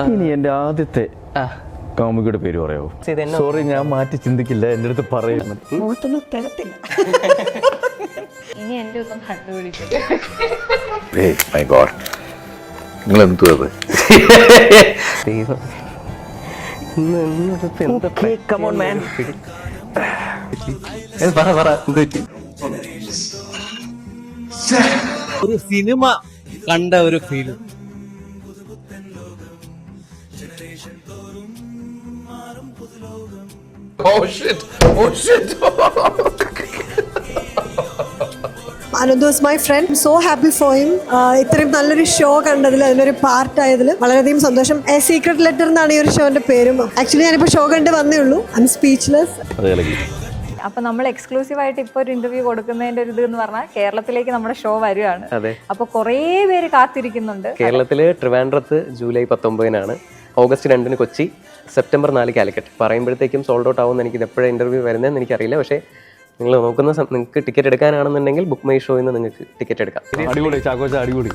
ഇനി എൻ്റെ ആദ്യത്തെ കാമുകിയുടെ പേര് പറയാമോ? സോറി, ഞാൻ മാറ്റി ചിന്തിക്കില്ല, എൻ്റെ അടുത്ത് പറയും. ഇനി എന്റെ ഒന്നും കണ്ടുപിടിക്കും. നിങ്ങൾ എന്തു അത്? ഒരു സിനിമ കണ്ട ഒരു feel. Anandu is my friend. I'm so happy for him. ഇത്രയും നല്ലൊരു ഷോ കണ്ടതിൽ, അതിലൊരു പാർട്ട് ആയതിൽ വളരെയധികം സന്തോഷം. എ സീക്രട്ട് ലെറ്റർ എന്നാണ് ഈ ഒരു ഷോന്റെ പേരും. ആക്ച്വലി ഞാനിപ്പോൾ ഷോ കണ്ട് വന്നേ ഉള്ളൂ. I M speechless. അപ്പൊ നമ്മൾ എക്സ്ക്ലൂസീവ് ആയിട്ട് ഇപ്പൊ ഒരു ഇന്റർവ്യൂ കൊടുക്കുന്നതിന്റെ ഒരു ഇത് എന്ന് പറഞ്ഞാൽ കേരളത്തിലേക്ക് നമ്മുടെ ഷോ വരികയാണ്. അപ്പൊ കുറേ പേര് കാത്തിരിക്കുന്നുണ്ട്. കേരളത്തില് ട്രിവാൻഡ്രത്ത് ജൂലൈ 19-നാണ്, ഓഗസ്റ്റ് 2-ന് കൊച്ചി, സെപ്റ്റംബർ 4 കാലിക്കറ്റ്. പറയുമ്പോഴത്തേക്കും സോൾഡ് ഔട്ട് ആവുമെന്ന് എനിക്ക് എപ്പോഴും ഇന്റർവ്യൂ വരുന്നതെന്ന് എനിക്കറിയില്ല. പക്ഷേ നിങ്ങൾ നോക്കുന്ന നിങ്ങൾക്ക് ടിക്കറ്റ് എടുക്കാനാണെന്നുണ്ടെങ്കിൽ ബുക്ക് മൈ ഷോയിൽ നിന്ന് നിങ്ങൾക്ക് ടിക്കറ്റ് എടുക്കാം. അടിപൊളി ചാക്കോച്ച, അടിപൊളി.